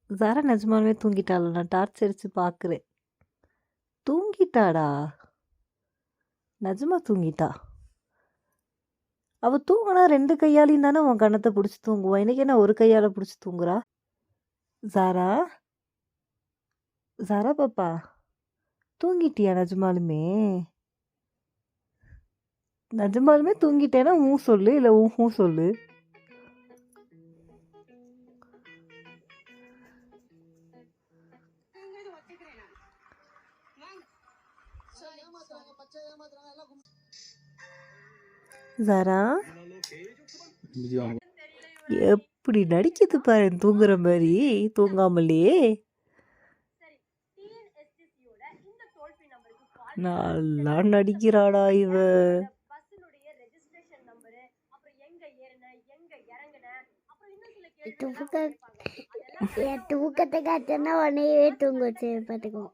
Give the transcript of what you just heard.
ஜாரா நிஜமாலுமே தூங்கிட்டாளா? நான் டார்ச் அடிச்சு பார்க்குறேன். தூங்கிட்டாடா? நிஜமா தூங்கிட்டா? அவ தூங்குனா 2 கையாலையும் தானே உன் கன்னத்த புடிச்சு தூங்குவா. இன்னைக்கு என்ன ஒரு கையால புடிச்சு தூங்குறா? ஜாரா? ஜாரா பாப்பா, தூங்கிட்டியா நிஜமாலுமே? நிஜமாலுமே தூங்கிட்டேன்னா ஊ சொல்லு, இல்ல ஊஹூ சொல்லு. ஜாரா எப்படி நடிக்குது பாரு தூங்குற மாதிரி, தூங்காமலே. நல்லா நடிக்கிறாடா இவ. தூக்கத்தை காட்டுன்னா உடனே தூங்க வச்சு பார்த்துக்குவோம்.